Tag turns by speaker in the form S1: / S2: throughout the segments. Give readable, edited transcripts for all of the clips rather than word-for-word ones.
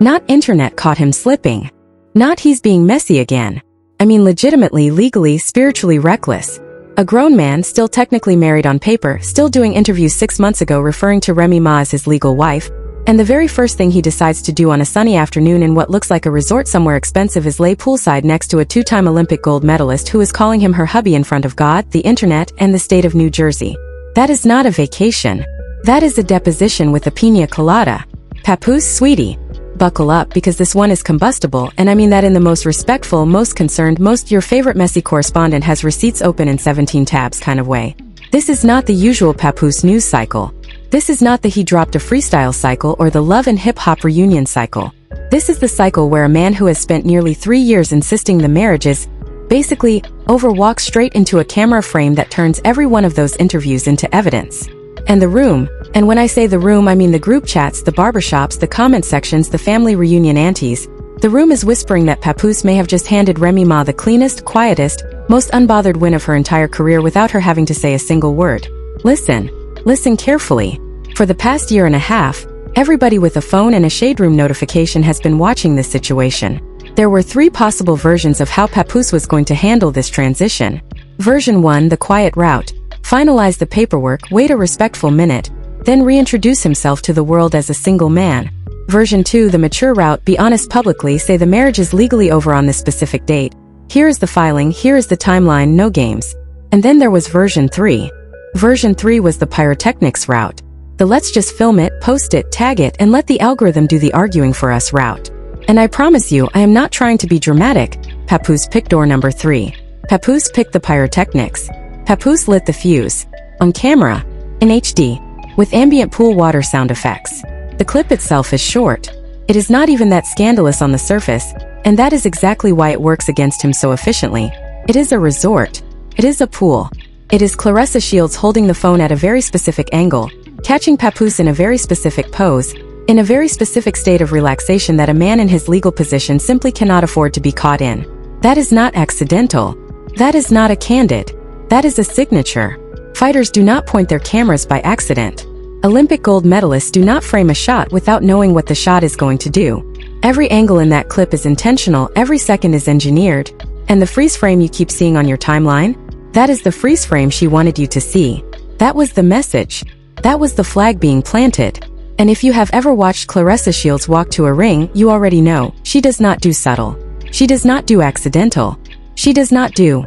S1: Not internet caught him slipping. Not he's being messy again. I mean legitimately, legally, spiritually reckless. A grown man, still technically married on paper, still doing interviews 6 months ago referring to Remy Ma as his legal wife, and the very first thing he decides to do on a sunny afternoon in what looks like a resort somewhere expensive is lay poolside next to a 2-time Olympic gold medalist who is calling him her hubby in front of God, the internet, and the state of New Jersey. That is not a vacation. That is a deposition with a pina colada. Papoose, sweetie. Buckle up because this one is combustible, and I mean that in the most respectful, most concerned, most your favorite messy correspondent has receipts open in 17 tabs kind of way. This is not the usual Papoose news cycle. This is not the he dropped a freestyle cycle or the love and hip-hop reunion cycle. This is the cycle where a man who has spent nearly 3 years insisting the marriage is, basically, over walks straight into a camera frame that turns every one of those interviews into evidence. And the room, and when I say the room I mean the group chats, the barbershops, the comment sections, the family reunion aunties, the room is whispering that Papoose may have just handed Remy Ma the cleanest, quietest, most unbothered win of her entire career without her having to say a single word. Listen carefully. For the past year and a half, everybody with a phone and a shade room notification has been watching this situation. There were 3 possible versions of how Papoose was going to handle this transition. Version 1, the quiet route. Finalize the paperwork, wait a respectful minute, then reintroduce himself to the world as a single man. Version 2, the mature route, be honest publicly, say the marriage is legally over on this specific date. Here is the filing, here is the timeline, no games. And then there was version 3. Version 3 was the pyrotechnics route. The let's just film it, post it, tag it, and let the algorithm do the arguing for us route. And I promise you, I am not trying to be dramatic. Papoose picked door number 3. Papoose picked the pyrotechnics. Papoose lit the fuse. On camera. In HD. With ambient pool water sound effects. The clip itself is short. It is not even that scandalous on the surface, and that is exactly why it works against him so efficiently. It is a resort. It is a pool. It is Claressa Shields holding the phone at a very specific angle, catching Papoose in a very specific pose, in a very specific state of relaxation that a man in his legal position simply cannot afford to be caught in. That is not accidental. That is not a candid. That is a signature. Fighters do not point their cameras by accident. Olympic gold medalists do not frame a shot without knowing what the shot is going to do. Every angle in that clip is intentional, every second is engineered, and the freeze frame you keep seeing on your timeline? That is the freeze frame she wanted you to see. That was the message. That was the flag being planted. And if you have ever watched Claressa Shields walk to a ring, you already know, she does not do subtle. She does not do accidental. She does not do,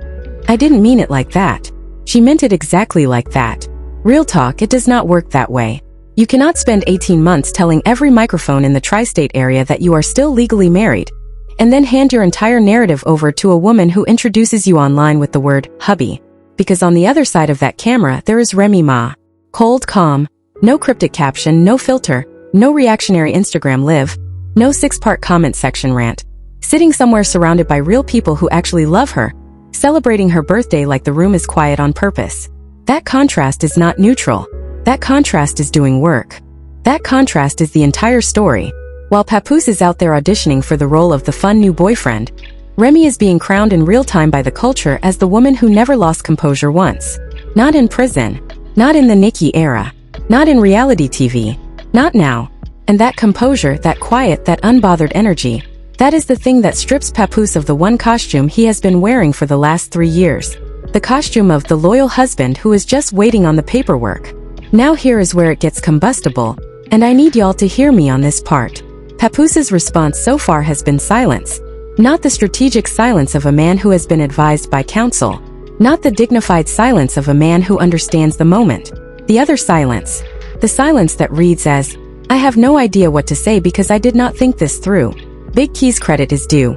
S1: I didn't mean it like that. She meant it exactly like that. Real talk, it does not work that way. You cannot spend 18 months telling every microphone in the tri-state area that you are still legally married, and then hand your entire narrative over to a woman who introduces you online with the word, hubby. Because on the other side of that camera, there is Remy Ma. Cold, calm, no cryptic caption, no filter, no reactionary Instagram live, no 6-part comment section rant. Sitting somewhere surrounded by real people who actually love her, celebrating her birthday like the room is quiet on purpose. That contrast is not neutral. That contrast is doing work. That contrast is the entire story. While Papoose is out there auditioning for the role of the fun new boyfriend, Remy is being crowned in real time by the culture as the woman who never lost composure once. Not in prison. Not in the Nikki era. Not in reality TV. Not now. And that composure, that quiet, that unbothered energy, that is the thing that strips Papoose of the one costume he has been wearing for the last 3 years. The costume of the loyal husband who is just waiting on the paperwork. Now here is where it gets combustible, and I need y'all to hear me on this part. Papoose's response so far has been silence. Not the strategic silence of a man who has been advised by counsel. Not the dignified silence of a man who understands the moment. The other silence. The silence that reads as, I have no idea what to say because I did not think this through. Big Key's credit is due.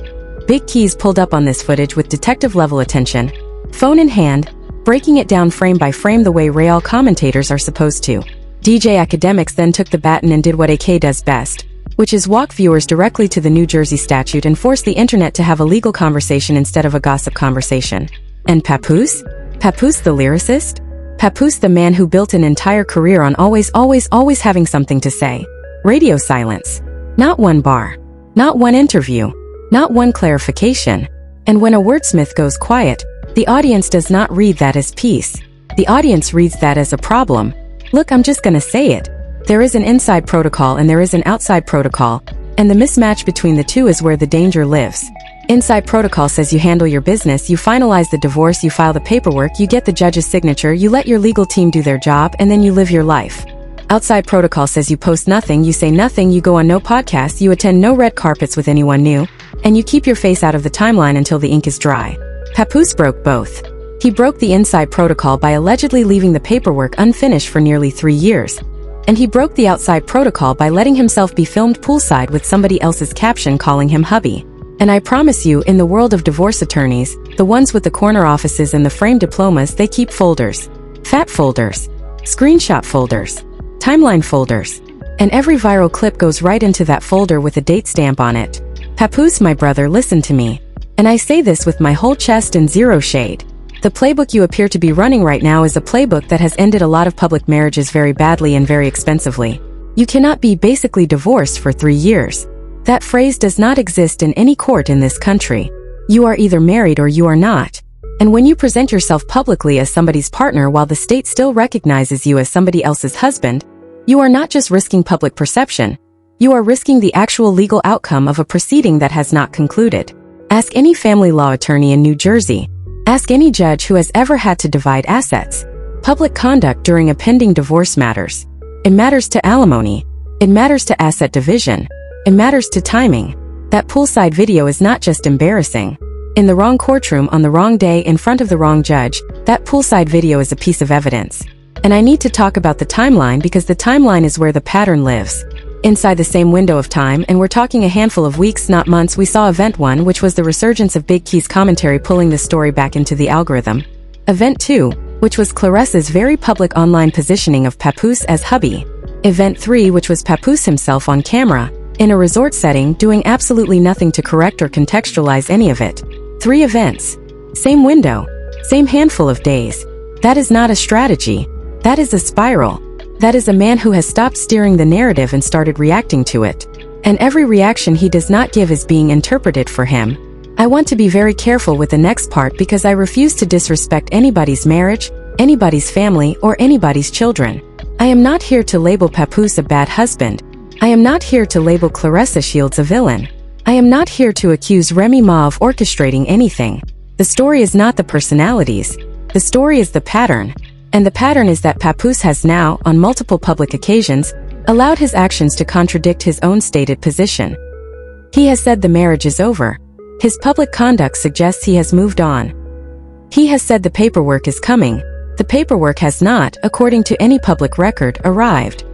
S1: Big Key's pulled up on this footage with detective-level attention, phone in hand, breaking it down frame by frame the way real commentators are supposed to. DJ Academics then took the baton and did what AK does best, which is walk viewers directly to the New Jersey statute and force the internet to have a legal conversation instead of a gossip conversation. And Papoose? Papoose the lyricist? Papoose the man who built an entire career on always having something to say. Radio silence. Not one bar. Not one interview. Not one clarification. And when a wordsmith goes quiet, the audience does not read that as peace. The audience reads that as a problem. Look, I'm just gonna say it. There is an inside protocol and there is an outside protocol, And the mismatch between the two is where the danger lives. Inside protocol says you handle your business, you finalize the divorce, you file the paperwork, you get the judge's signature, you let your legal team do their job, and then you live your life. Outside protocol says you post nothing, you say nothing, you go on no podcasts, you attend no red carpets with anyone new, and you keep your face out of the timeline until the ink is dry. Papoose broke both. He broke the inside protocol by allegedly leaving the paperwork unfinished for nearly 3 years. And he broke the outside protocol by letting himself be filmed poolside with somebody else's caption calling him hubby. And I promise you, in the world of divorce attorneys, the ones with the corner offices and the framed diplomas, they keep folders. Fat folders. Screenshot folders. Timeline folders. And every viral clip goes right into that folder with a date stamp on it. Papoose, my brother, listen to me. And I say this with my whole chest and zero shade. The playbook you appear to be running right now is a playbook that has ended a lot of public marriages very badly and very expensively. You cannot be basically divorced for 3 years. That phrase does not exist in any court in this country. You are either married or you are not. And when you present yourself publicly as somebody's partner while the state still recognizes you as somebody else's husband, you are not just risking public perception. You are risking the actual legal outcome of a proceeding that has not concluded. Ask any family law attorney in New Jersey. Ask any judge who has ever had to divide assets. Public conduct during a pending divorce matters. It matters to alimony. It matters to asset division. It matters to timing. That poolside video is not just embarrassing. In the wrong courtroom on the wrong day in front of the wrong judge, that poolside video is a piece of evidence. And I need to talk about the timeline because the timeline is where the pattern lives. Inside the same window of time, and we're talking a handful of weeks, not months, we saw Event 1, which was the resurgence of Big Key's commentary pulling the story back into the algorithm. Event 2, which was Claressa's very public online positioning of Papoose as hubby. Event 3, which was Papoose himself on camera, in a resort setting, doing absolutely nothing to correct or contextualize any of it. 3 events. Same window. Same handful of days. That is not a strategy. That is a spiral. That is a man who has stopped steering the narrative and started reacting to it. And every reaction he does not give is being interpreted for him. I want to be very careful with the next part because I refuse to disrespect anybody's marriage, anybody's family, or anybody's children. I am not here to label Papoose a bad husband. I am not here to label Claressa Shields a villain. I am not here to accuse Remy Ma of orchestrating anything. The story is not the personalities. The story is the pattern. And the pattern is that Papoose has now, on multiple public occasions, allowed his actions to contradict his own stated position. He has said the marriage is over. His public conduct suggests he has moved on. He has said the paperwork is coming. The paperwork has not, according to any public record, arrived.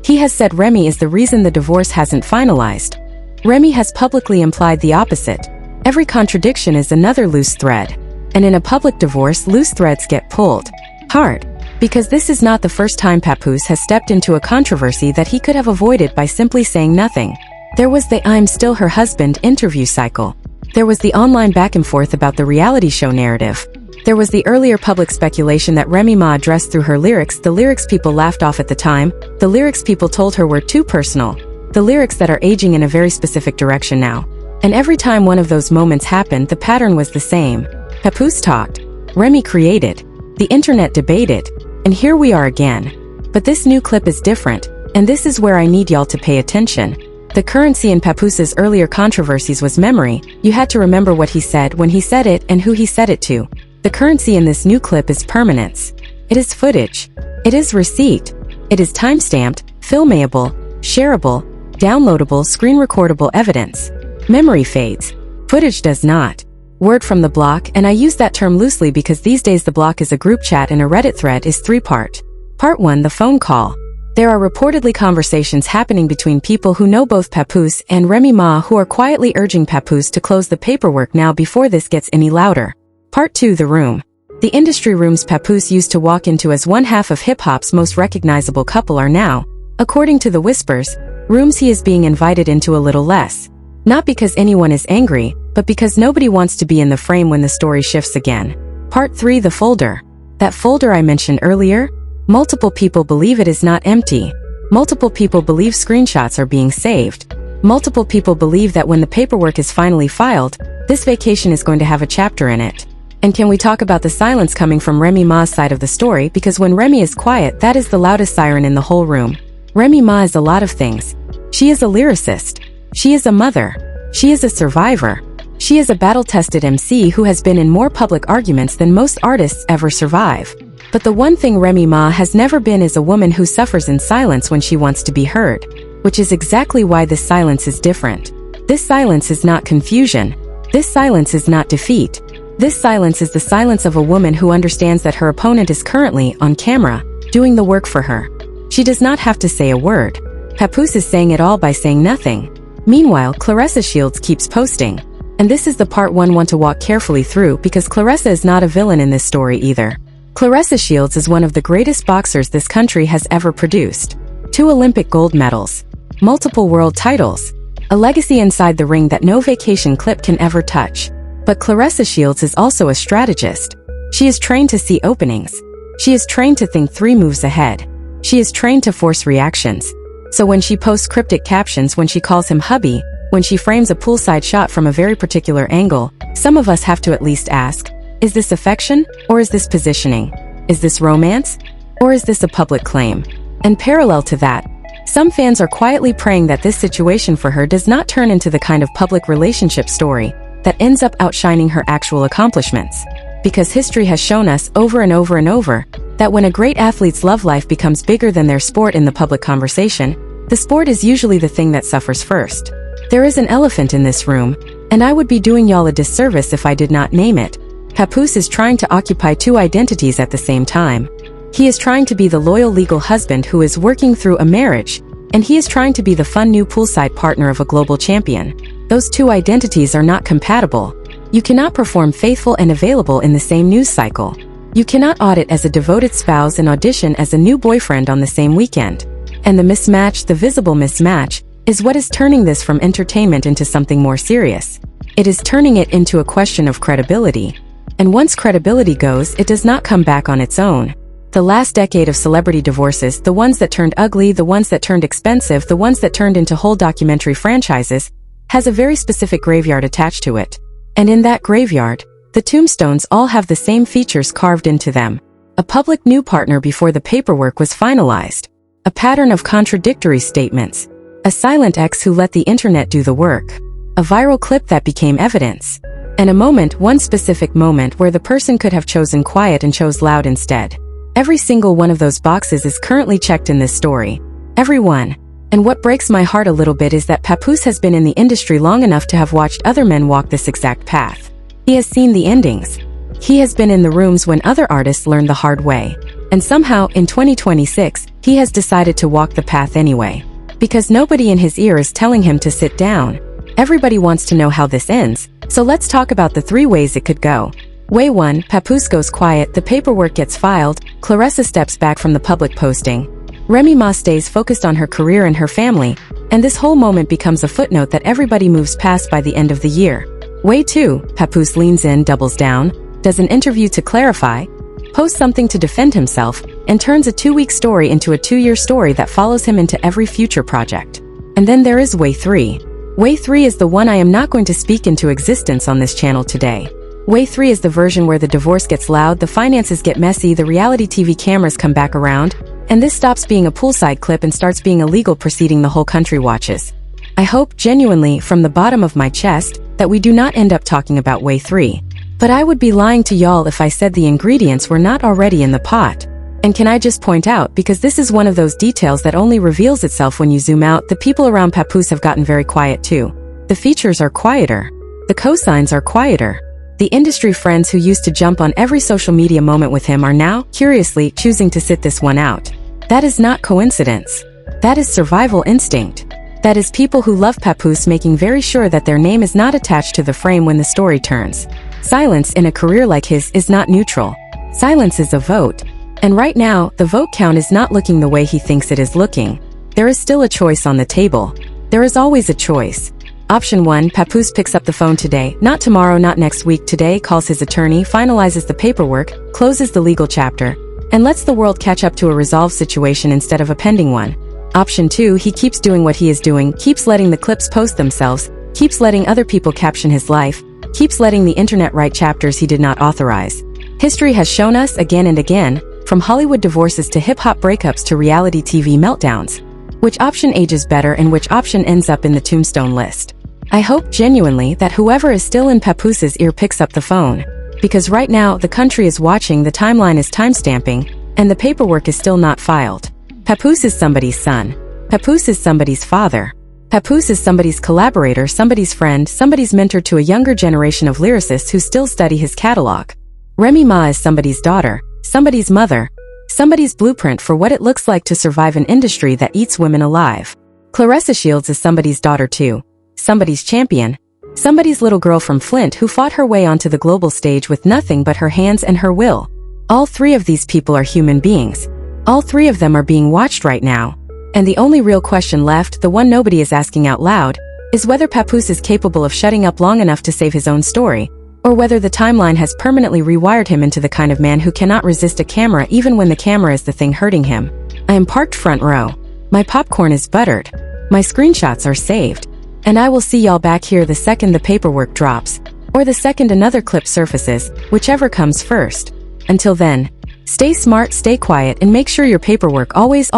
S1: He has said Remy is the reason the divorce hasn't finalized. Remy has publicly implied the opposite. Every contradiction is another loose thread. And in a public divorce, loose threads get pulled hard. Because this is not the first time Papoose has stepped into a controversy that he could have avoided by simply saying nothing. There was the "I'm still her husband" interview cycle. There was the online back and forth about the reality show narrative. There was the earlier public speculation that Remy Ma addressed through her lyrics. The lyrics people laughed off at the time. The lyrics people told her were too personal. The lyrics that are aging in a very specific direction now. And every time one of those moments happened, the pattern was the same. Papoose talked. Remy created. The internet debated. And here we are again. But this new clip is different, and this is where I need y'all to pay attention. The currency in Papoose's earlier controversies was memory. You had to remember what he said, when he said it, and who he said it to. The currency in this new clip is permanence. It is footage. It is receipt. It is timestamped, filmable, shareable, downloadable, screen recordable evidence. Memory fades. Footage does not. Word from the block, and I use that term loosely because these days the block is a group chat and a Reddit thread, is 3-part. Part 1, the phone call. There are reportedly conversations happening between people who know both Papoose and Remy Ma who are quietly urging Papoose to close the paperwork now before this gets any louder. Part 2, the room. The industry rooms Papoose used to walk into as one half of hip-hop's most recognizable couple are now, according to the whispers, rooms he is being invited into a little less. Not because anyone is angry, but because nobody wants to be in the frame when the story shifts again. Part 3, the folder. That folder I mentioned earlier? Multiple people believe it is not empty. Multiple people believe screenshots are being saved. Multiple people believe that when the paperwork is finally filed, this vacation is going to have a chapter in it. And can we talk about the silence coming from Remy Ma's side of the story, because when Remy is quiet, that is the loudest siren in the whole room. Remy Ma is a lot of things. She is a lyricist. She is a mother. She is a survivor. She is a battle-tested MC who has been in more public arguments than most artists ever survive. But the one thing Remy Ma has never been is a woman who suffers in silence when she wants to be heard. Which is exactly why this silence is different. This silence is not confusion. This silence is not defeat. This silence is the silence of a woman who understands that her opponent is currently, on camera, doing the work for her. She does not have to say a word. Papoose is saying it all by saying nothing. Meanwhile, Claressa Shields keeps posting. And this is the part one want to walk carefully through because Claressa is not a villain in this story either. Claressa Shields is one of the greatest boxers this country has ever produced. 2 Olympic gold medals. Multiple world titles. A legacy inside the ring that no vacation clip can ever touch. But Claressa Shields is also a strategist. She is trained to see openings. She is trained to think 3 moves ahead. She is trained to force reactions. So when she posts cryptic captions, when she calls him hubby, when she frames a poolside shot from a very particular angle, some of us have to at least ask, is this affection, or is this positioning? Is this romance? Or is this a public claim? And parallel to that, some fans are quietly praying that this situation for her does not turn into the kind of public relationship story that ends up outshining her actual accomplishments. Because history has shown us over and over and over that when a great athlete's love life becomes bigger than their sport in the public conversation, the sport is usually the thing that suffers first. There is an elephant in this room, and I would be doing y'all a disservice if I did not name it. Papoose is trying to occupy 2 identities at the same time. He is trying to be the loyal legal husband who is working through a marriage, and he is trying to be the fun new poolside partner of a global champion. Those 2 identities are not compatible. You cannot perform faithful and available in the same news cycle. You cannot audit as a devoted spouse and audition as a new boyfriend on the same weekend. And the mismatch, the visible mismatch, is what is turning this from entertainment into something more serious. It is turning it into a question of credibility. And once credibility goes, it does not come back on its own. The last decade of celebrity divorces, the ones that turned ugly, the ones that turned expensive, the ones that turned into whole documentary franchises, has a very specific graveyard attached to it. And in that graveyard, the tombstones all have the same features carved into them. A public new partner before the paperwork was finalized. A pattern of contradictory statements. A silent ex who let the internet do the work. A viral clip that became evidence. And a moment, one specific moment where the person could have chosen quiet and chose loud instead. Every single one of those boxes is currently checked in this story. Every one. And what breaks my heart a little bit is that Papoose has been in the industry long enough to have watched other men walk this exact path. He has seen the endings. He has been in the rooms when other artists learned the hard way. And somehow, in 2026, he has decided to walk the path anyway. Because nobody in his ear is telling him to sit down. Everybody wants to know how this ends, so let's talk about the 3 ways it could go. Way 1, Papoose goes quiet, the paperwork gets filed, Claressa steps back from the public posting. Remy Ma stays focused on her career and her family, and this whole moment becomes a footnote that everybody moves past by the end of the year. Way 2, Papoose leans in, doubles down, does an interview to clarify, posts something to defend himself, and turns a 2-week story into a 2-year story that follows him into every future project. And then there is Way 3. Way 3 is the one I am not going to speak into existence on this channel today. Way 3 is the version where the divorce gets loud, the finances get messy, the reality TV cameras come back around, and this stops being a poolside clip and starts being a legal proceeding the whole country watches. I hope, genuinely, from the bottom of my chest, that we do not end up talking about Way 3. But I would be lying to y'all if I said the ingredients were not already in the pot. And can I just point out, because this is one of those details that only reveals itself when you zoom out, the people around Papoose have gotten very quiet too. The features are quieter. The cosigns are quieter. The industry friends who used to jump on every social media moment with him are now, curiously, choosing to sit this one out. That is not coincidence. That is survival instinct. That is people who love Papoose making very sure that their name is not attached to the frame when the story turns. Silence in a career like his is not neutral. Silence is a vote. And right now, the vote count is not looking the way he thinks it is looking. There is still a choice on the table. There is always a choice. Option 1, Papoose picks up the phone today, not tomorrow, not next week, today, calls his attorney, finalizes the paperwork, closes the legal chapter, and lets the world catch up to a resolved situation instead of a pending one. Option 2, he keeps doing what he is doing, keeps letting the clips post themselves, keeps letting other people caption his life, keeps letting the internet write chapters he did not authorize. History has shown us again and again, from Hollywood divorces to hip-hop breakups to reality TV meltdowns. which option ages better and which option ends up in the tombstone list. I hope genuinely that whoever is still in Papoose's ear picks up the phone, because right now the country is watching, the timeline is timestamping, and the paperwork is still not filed. Papoose is somebody's son. Papoose is somebody's father. Papoose is somebody's collaborator, somebody's friend, somebody's mentor to a younger generation of lyricists who still study his catalog. Remy Ma is somebody's daughter, somebody's mother, somebody's blueprint for what it looks like to survive an industry that eats women alive. Claressa Shields is somebody's daughter too, somebody's champion, somebody's little girl from Flint who fought her way onto the global stage with nothing but her hands and her will. All three of these people are human beings. All three of them are being watched right now. And the only real question left, the one nobody is asking out loud, is whether Papoose is capable of shutting up long enough to save his own story, or whether the timeline has permanently rewired him into the kind of man who cannot resist a camera even when the camera is the thing hurting him. I am parked front row. My popcorn is buttered. My screenshots are saved. And I will see y'all back here the second the paperwork drops, or the second another clip surfaces, whichever comes first. Until then, stay smart, stay quiet, and make sure your paperwork always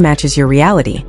S1: matches your reality.